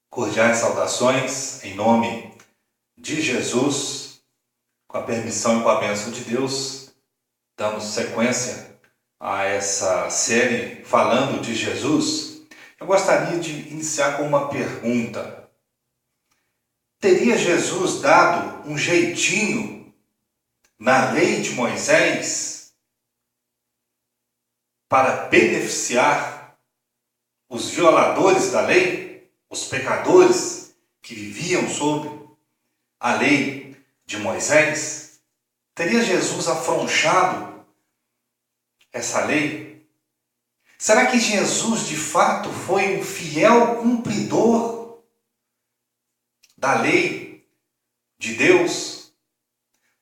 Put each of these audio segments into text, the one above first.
Cordiais saudações em nome de Jesus, com a permissão e com a bênção de Deus, damos sequência a essa série falando de Jesus. Eu gostaria de iniciar com uma pergunta. Teria Jesus dado um jeitinho na lei de Moisés para beneficiar os violadores da lei? Os pecadores que viviam sob a lei de Moisés? Teria Jesus afrouxado essa lei? Será que Jesus de fato foi um fiel cumpridor da lei de Deus?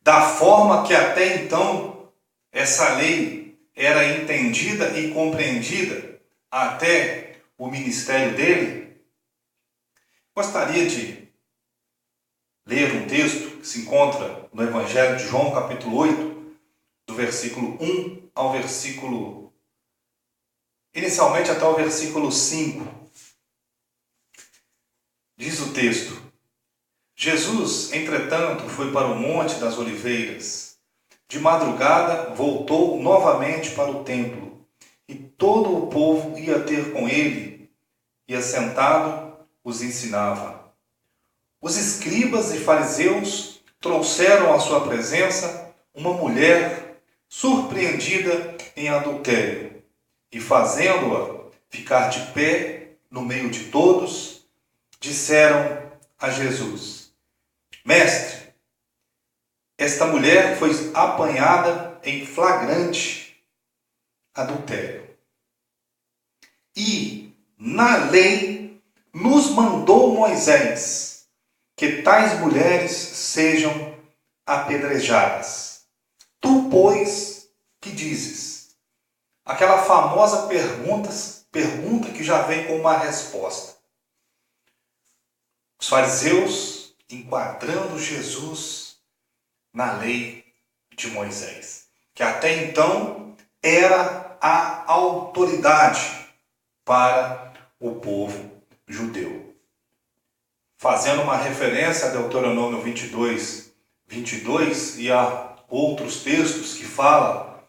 Da forma que até então essa lei era entendida e compreendida até o ministério dele? Gostaria de ler um texto que se encontra no Evangelho de João, capítulo 8, do versículo 1 ao versículo, inicialmente até o versículo 5. Diz o texto: Jesus, entretanto, foi para o Monte das Oliveiras. De madrugada, voltou novamente para o templo, e todo o povo ia ter com ele, e assentado, os ensinava. Os escribas e fariseus trouxeram à sua presença uma mulher surpreendida em adultério, e fazendo-a ficar de pé no meio de todos, disseram a Jesus: Mestre, esta mulher foi apanhada em flagrante adultério. E na lei nos mandou Moisés que tais mulheres sejam apedrejadas. Tu, pois, que dizes? Aquela famosa pergunta que já vem com uma resposta. Os fariseus enquadrando Jesus na lei de Moisés, que até então era a autoridade para o povo judeu. Fazendo uma referência a Deuteronômio 22 e a outros textos que falam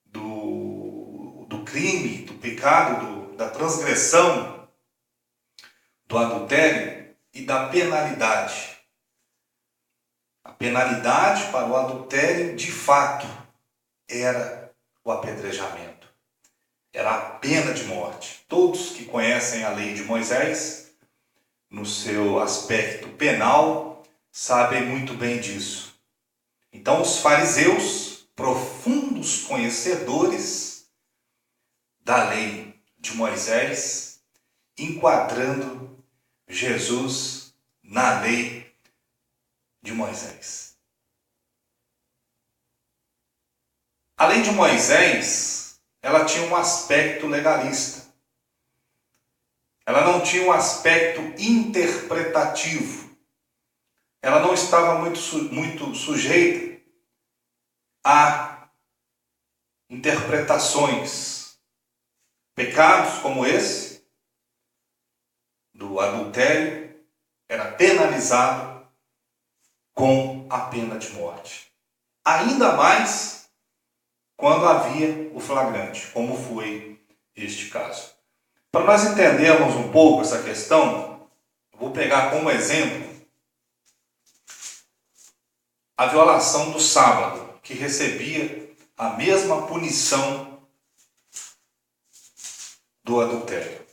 do crime, do pecado, da transgressão, do adultério e da penalidade. A penalidade para o adultério, de fato, era o apedrejamento. Era a pena de morte. Todos que conhecem a lei de Moisés, no seu aspecto penal, sabem muito bem disso. Então, os fariseus, profundos conhecedores da lei de Moisés, enquadrando Jesus na lei de Moisés. A lei de Moisés, ela tinha um aspecto legalista. Ela não tinha um aspecto interpretativo. Ela não estava muito sujeita a interpretações. Pecados como esse, do adultério, era penalizado com a pena de morte. Ainda mais quando havia o flagrante, como foi este caso. Para nós entendermos um pouco essa questão, vou pegar como exemplo a violação do sábado, que recebia a mesma punição do adultério.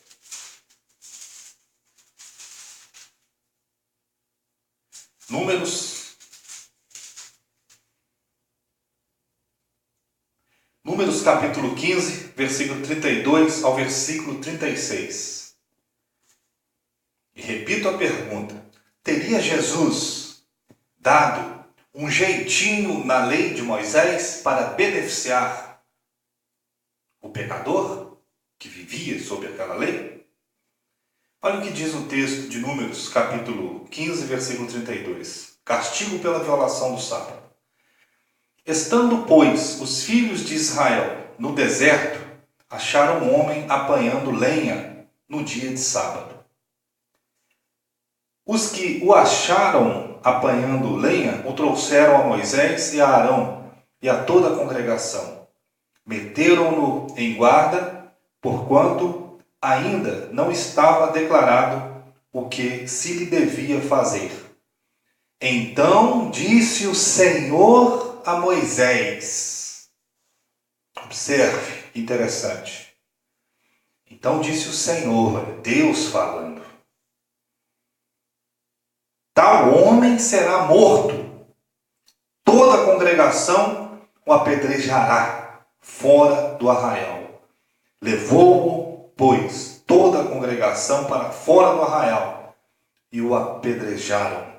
Números capítulo 15, versículo 32 ao versículo 36. E repito a pergunta: teria Jesus dado um jeitinho na lei de Moisés para beneficiar o pecador que vivia sob aquela lei? Olha o que diz o texto de Números capítulo 15, versículo 32. Castigo pela violação do sábado. Estando, pois, os filhos de Israel no deserto, acharam um homem apanhando lenha no dia de sábado. Os que o acharam apanhando lenha o trouxeram a Moisés e a Arão e a toda a congregação. Meteram-no em guarda, porquanto ainda não estava declarado o que se lhe devia fazer. Então disse o Senhor a Moisés. Observe, interessante. Então disse o Senhor, Deus falando: tal homem será morto. Toda a congregação o apedrejará fora do arraial. Levou-o, pois, toda a congregação para fora do arraial e o apedrejaram.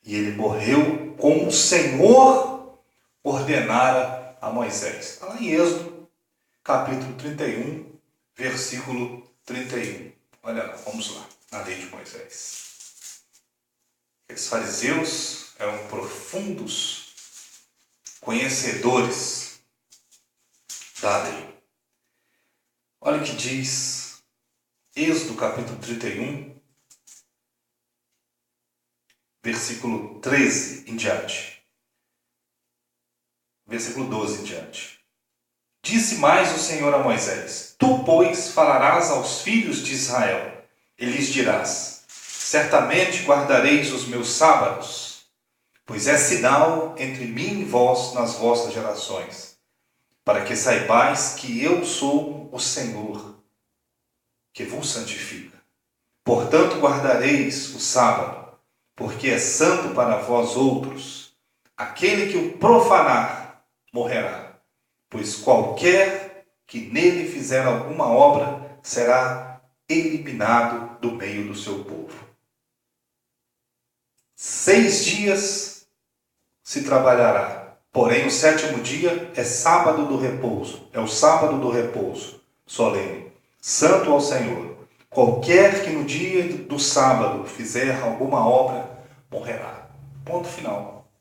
E ele morreu como o Senhor ordenara a Moisés. Está lá em Êxodo, capítulo 31, versículo 31. Olha lá, vamos lá, na lei de Moisés. Os fariseus eram profundos conhecedores da lei. Olha o que diz Êxodo capítulo 31, versículo 13 em diante. Versículo 12 em diante. Disse mais o Senhor a Moisés: tu, pois, falarás aos filhos de Israel, e lhes dirás: certamente guardareis os meus sábados, pois é sinal entre mim e vós nas vossas gerações, para que saibais que eu sou o Senhor, que vos santifica. Portanto, guardareis o sábado, porque é santo para vós outros. Aquele que o profanar morrerá, pois qualquer que nele fizer alguma obra será eliminado do meio do seu povo. 6 dias se trabalhará, porém o 7º dia é sábado do repouso, é o sábado do repouso solene, santo ao Senhor. Qualquer que no dia do sábado fizer alguma obra morrerá. Ponto final.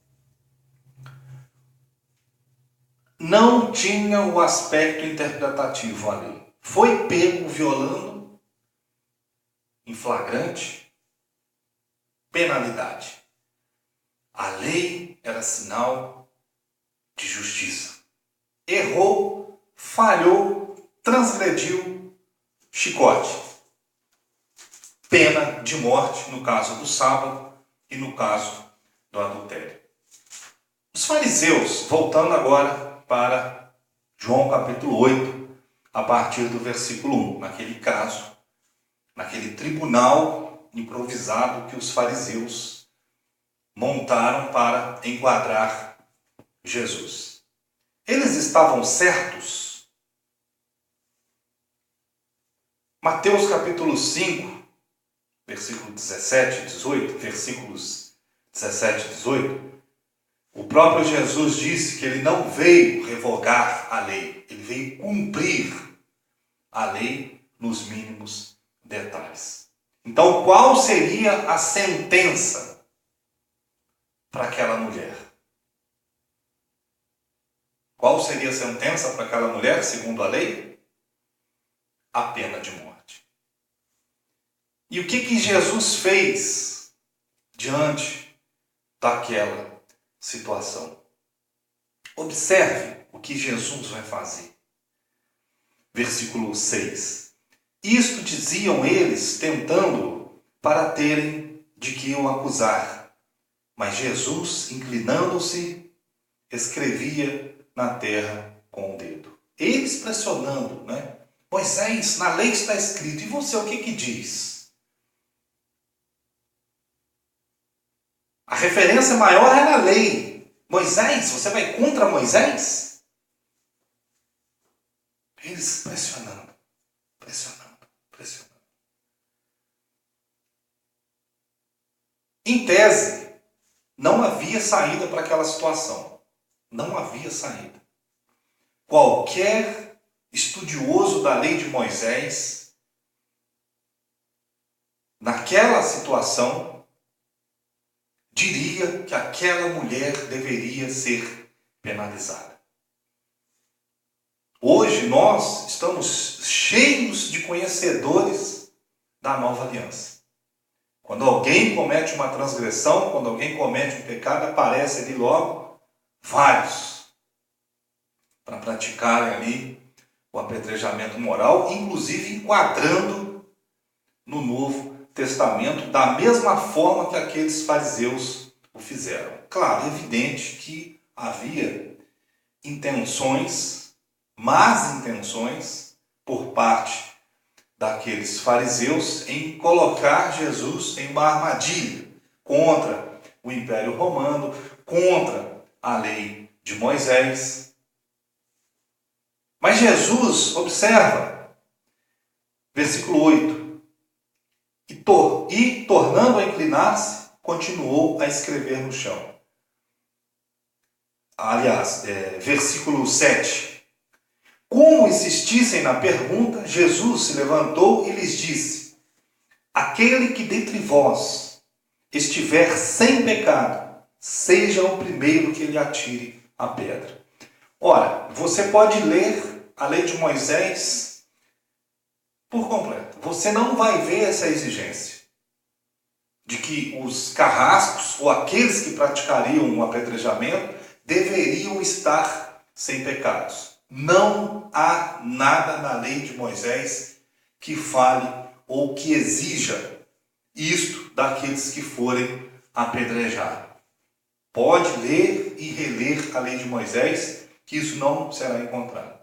Não tinha o aspecto interpretativo a lei. Foi pego violando, em flagrante, penalidade. A lei era sinal de justiça. Errou, falhou, transgrediu, chicote. Pena de morte no caso do sábado e no caso do adultério. Os fariseus, voltando agora para João capítulo 8, a partir do versículo 1, naquele caso, naquele tribunal improvisado que os fariseus montaram para enquadrar Jesus. Eles estavam certos? Mateus capítulo 5, versículo 17 e 18, versículos 17 e 18, o próprio Jesus disse que ele não veio revogar a lei, ele veio cumprir a lei nos mínimos detalhes. Então, qual seria a sentença para aquela mulher? Qual seria a sentença para aquela mulher, segundo a lei? A pena de morte. E o que Jesus fez diante daquela situação? Observe o que Jesus vai fazer. Versículo 6. Isto diziam eles, tentando-o, para terem de que o acusar. Mas Jesus, inclinando-se, escrevia na terra com o dedo. Eles pressionando, né? Moisés, na lei está escrito. E você, o que diz? A referência maior é na lei. Moisés, você vai contra Moisés? Eles pressionando. Em tese, não havia saída para aquela situação. Não havia saída. Qualquer estudioso da lei de Moisés, naquela situação, diria que aquela mulher deveria ser penalizada. Hoje nós estamos cheios de conhecedores da nova aliança. Quando alguém comete uma transgressão, quando alguém comete um pecado, aparece ali logo vários para praticarem ali o apedrejamento moral, inclusive enquadrando no Novo Testamento da mesma forma que aqueles fariseus o fizeram. Claro, é evidente que havia intenções, más intenções, por parte daqueles fariseus em colocar Jesus em uma armadilha contra o Império Romano, contra a lei de Moisés. Mas Jesus, observa, versículo 8, e tornando a inclinar-se, continuou a escrever no chão. Aliás, versículo 7. Como insistissem na pergunta, Jesus se levantou e lhes disse: aquele que dentre vós estiver sem pecado, seja o primeiro que lhe atire a pedra. Ora, você pode ler a lei de Moisés por completo. Você não vai ver essa exigência de que os carrascos ou aqueles que praticariam o apedrejamento deveriam estar sem pecados. Não há nada na lei de Moisés que fale ou que exija isto daqueles que forem apedrejar. Pode ler e reler a lei de Moisés, que isso não será encontrado.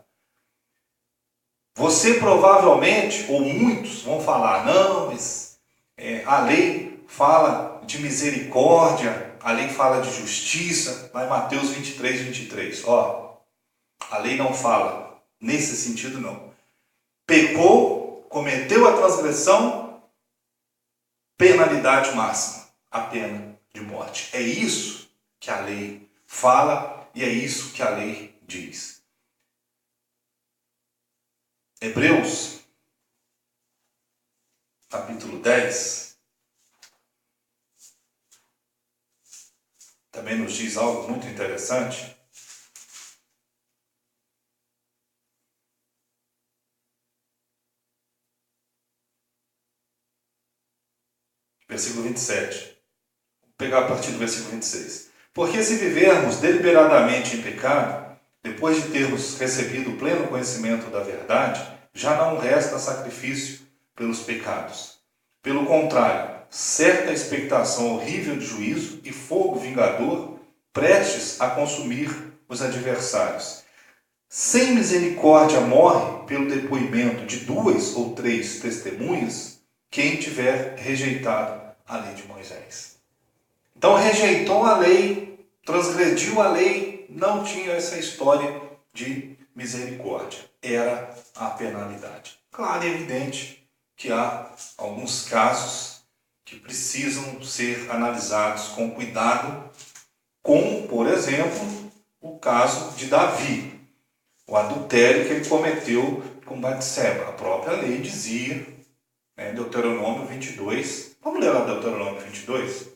Você provavelmente, ou muitos, vão falar, não, mas a lei fala de misericórdia, a lei fala de justiça, lá em Mateus 23, 23. A lei não fala nesse sentido, não. Pecou, cometeu a transgressão, penalidade máxima, a pena de morte. É isso que a lei fala e é isso que a lei diz. Hebreus, capítulo 10, também nos diz algo muito interessante. Versículo 27. Vou pegar a partir do versículo 26. Porque se vivermos deliberadamente em pecado, depois de termos recebido o pleno conhecimento da verdade, já não resta sacrifício pelos pecados. Pelo contrário, certa expectação horrível de juízo e fogo vingador, prestes a consumir os adversários. Sem misericórdia morre pelo depoimento de 2 ou 3 testemunhas quem tiver rejeitado a lei de Moisés. Então rejeitou a lei, transgrediu a lei, não tinha essa história de misericórdia. Era a penalidade. Claro e evidente que há alguns casos que precisam ser analisados com cuidado, como, por exemplo, o caso de Davi, o adultério que ele cometeu com Batseba. A própria lei dizia, Deuteronômio 22. Vamos ler lá Deuteronômio 22?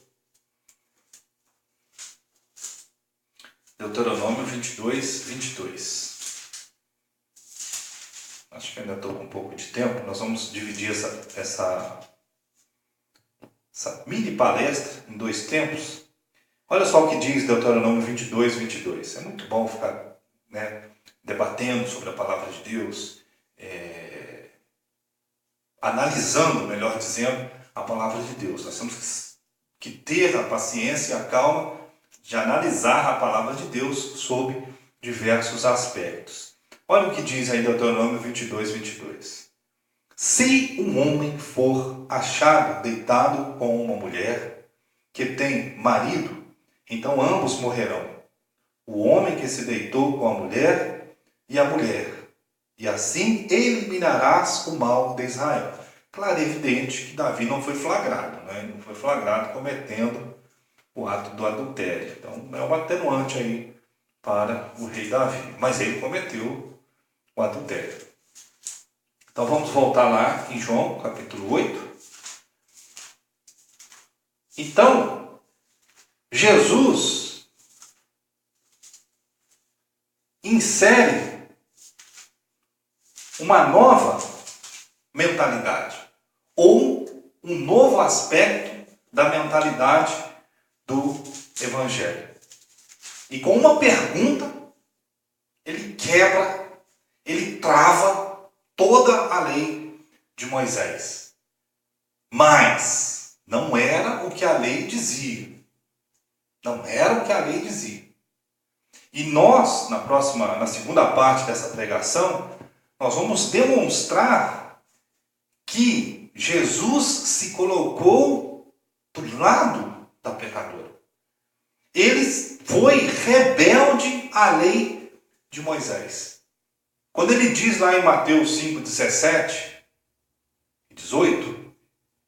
Deuteronômio 22, 22. Acho que ainda estou com um pouco de tempo. Nós vamos dividir essa mini palestra em 2 tempos. Olha só o que diz Deuteronômio 22, 22. É muito bom ficar debatendo sobre a palavra de Deus, analisando, melhor dizendo, a palavra de Deus. Nós temos que ter a paciência e a calma de analisar a palavra de Deus sob diversos aspectos. Olha o que diz aí Deuteronômio 22, 22. Se um homem for achado deitado com uma mulher que tem marido, então ambos morrerão. O homem que se deitou com a mulher e a mulher. E assim eliminarás o mal de Israel. Claro, é evidente que Davi não foi flagrado, não foi flagrado cometendo o ato do adultério. Então é um atenuante aí para o rei Davi. Mas ele cometeu o adultério. Então vamos voltar lá em João, capítulo 8. Então, Jesus insere uma nova mentalidade ou um novo aspecto da mentalidade do Evangelho. E com uma pergunta, ele quebra, ele trava toda a lei de Moisés. Mas não era o que a lei dizia. Não era o que a lei dizia. E nós, na segunda parte dessa pregação, nós vamos demonstrar que Jesus se colocou do lado da pecadora. Ele foi rebelde à lei de Moisés. Quando ele diz lá em Mateus 5, 17 e 18,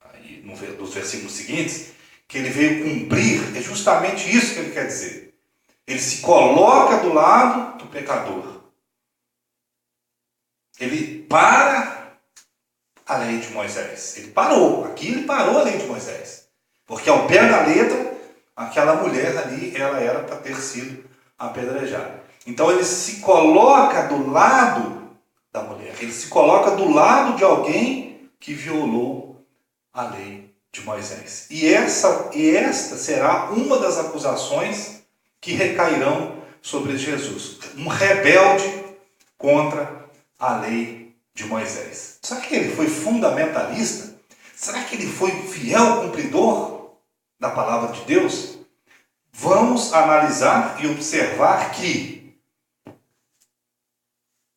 aí nos versículos seguintes, que ele veio cumprir, é justamente isso que ele quer dizer. Ele se coloca do lado do pecador. Ele para a lei de Moisés. Ele parou a lei de Moisés. Porque ao pé da letra, aquela mulher ali, ela era para ter sido apedrejada. Então ele se coloca do lado da mulher. Ele se coloca do lado de alguém que violou a lei de Moisés. E esta será uma das acusações que recairão sobre Jesus. Um rebelde contra a lei de Moisés. Será que ele foi fundamentalista? Será que ele foi fiel cumpridor da palavra de Deus? Vamos analisar e observar que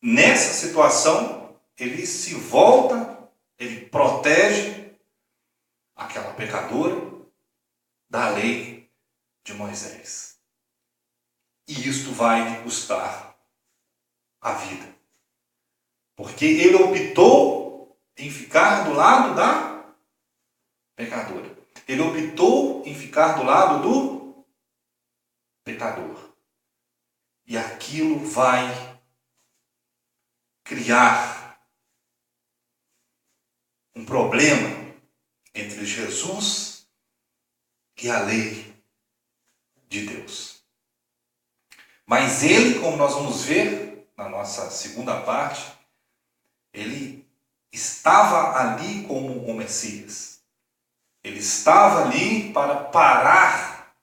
nessa situação ele se volta, ele protege aquela pecadora da lei de Moisés. E isto vai lhe custar a vida. Porque ele optou em ficar do lado da pecadora. Ele optou em ficar do lado do pecador. E aquilo vai criar um problema entre Jesus e a lei de Deus. Mas ele, como nós vamos ver na nossa segunda parte, ele estava ali como o Messias. Ele estava ali para parar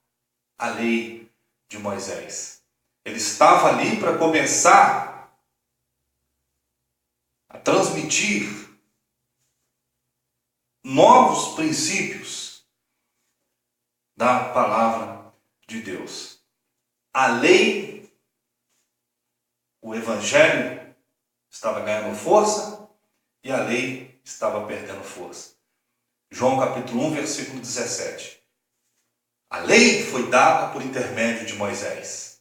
a lei de Moisés. Ele estava ali para começar a transmitir novos princípios da palavra de Deus. A lei, o Evangelho estava ganhando força e a lei estava perdendo força. João capítulo 1, versículo 17. A lei foi dada por intermédio de Moisés.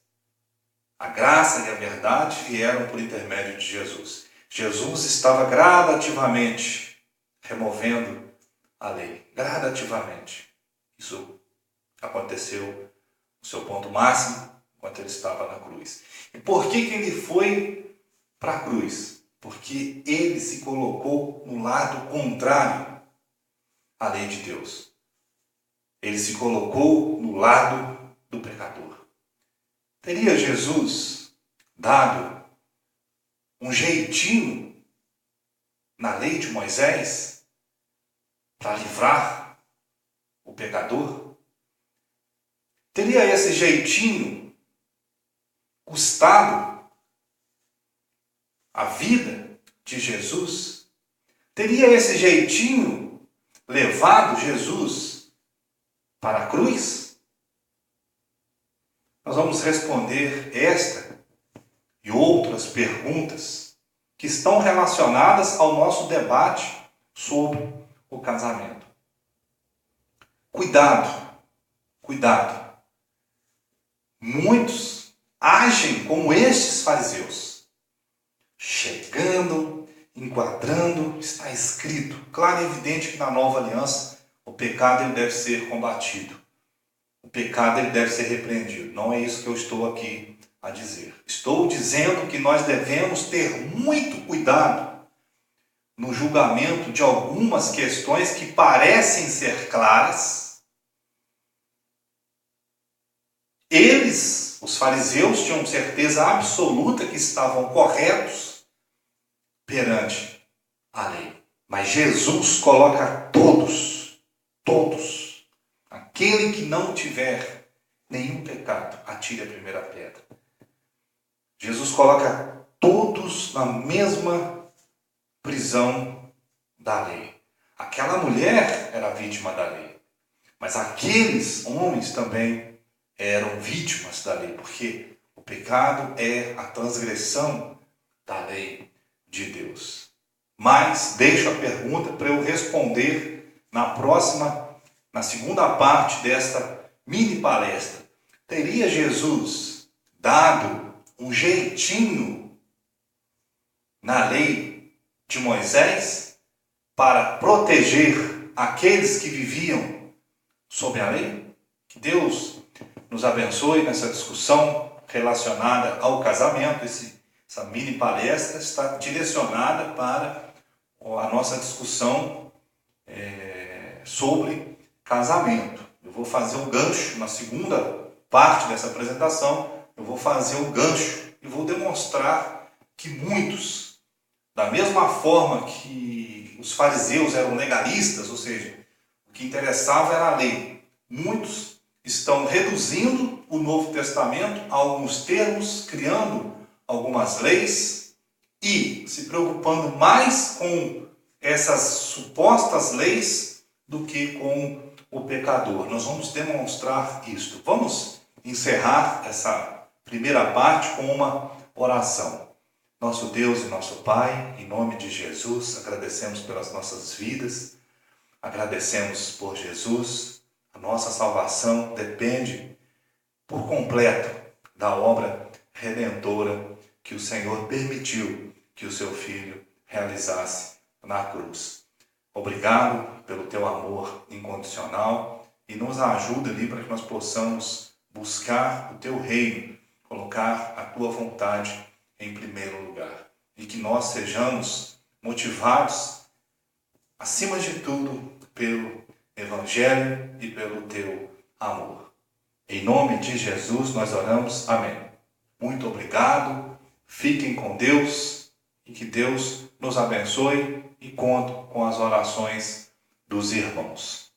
A graça e a verdade vieram por intermédio de Jesus. Jesus estava gradativamente removendo a lei. Gradativamente. Isso aconteceu no seu ponto máximo enquanto ele estava na cruz. E por que ele foi para a cruz? Porque ele se colocou no lado contrário à lei de Deus. Ele se colocou no lado do pecador. Teria Jesus dado um jeitinho na lei de Moisés para livrar o pecador? Teria esse jeitinho custado a vida de Jesus? Teria esse jeitinho levado Jesus para a cruz? Nós vamos responder esta e outras perguntas que estão relacionadas ao nosso debate sobre o casamento. Cuidado, cuidado. Muitos agem como estes fariseus, chegando, enquadrando, está escrito, claro e evidente que na nova aliança o pecado ele deve ser combatido, o pecado ele deve ser repreendido. Não é isso que eu estou aqui a dizer. Estou dizendo que nós devemos ter muito cuidado no julgamento de algumas questões que parecem ser claras. Eles, os fariseus, tinham certeza absoluta que estavam corretos perante a lei. Mas Jesus coloca todos aquele que não tiver nenhum pecado, atire a primeira pedra. Jesus coloca todos na mesma prisão da lei. Aquela mulher era vítima da lei, mas aqueles homens também eram vítimas da lei, porque o pecado é a transgressão da lei de Deus. Mas deixo a pergunta para eu responder na segunda parte desta mini palestra. Teria Jesus dado um jeitinho na lei de Moisés para proteger aqueles que viviam sob a lei? Que Deus nos abençoe nessa discussão relacionada ao casamento. Essa mini palestra está direcionada para a nossa discussão sobre casamento. Eu vou fazer um gancho na segunda parte dessa apresentação. Eu vou fazer um gancho e vou demonstrar que muitos, da mesma forma que os fariseus eram legalistas, ou seja, o que interessava era a lei, muitos estão reduzindo o Novo Testamento a alguns termos, criando algumas leis e se preocupando mais com essas supostas leis do que com o pecador. Nós vamos demonstrar isto. Vamos encerrar essa primeira parte com uma oração. Nosso Deus e nosso Pai, em nome de Jesus, agradecemos pelas nossas vidas, agradecemos por Jesus. A nossa salvação depende por completo da obra redentora que o Senhor permitiu que o seu Filho realizasse na cruz. Obrigado pelo teu amor incondicional e nos ajuda ali para que nós possamos buscar o teu reino, colocar a tua vontade em primeiro lugar e que nós sejamos motivados, acima de tudo, pelo Evangelho e pelo teu amor. Em nome de Jesus nós oramos. Amém. Muito obrigado, fiquem com Deus e que Deus nos abençoe e conto com as orações dos irmãos.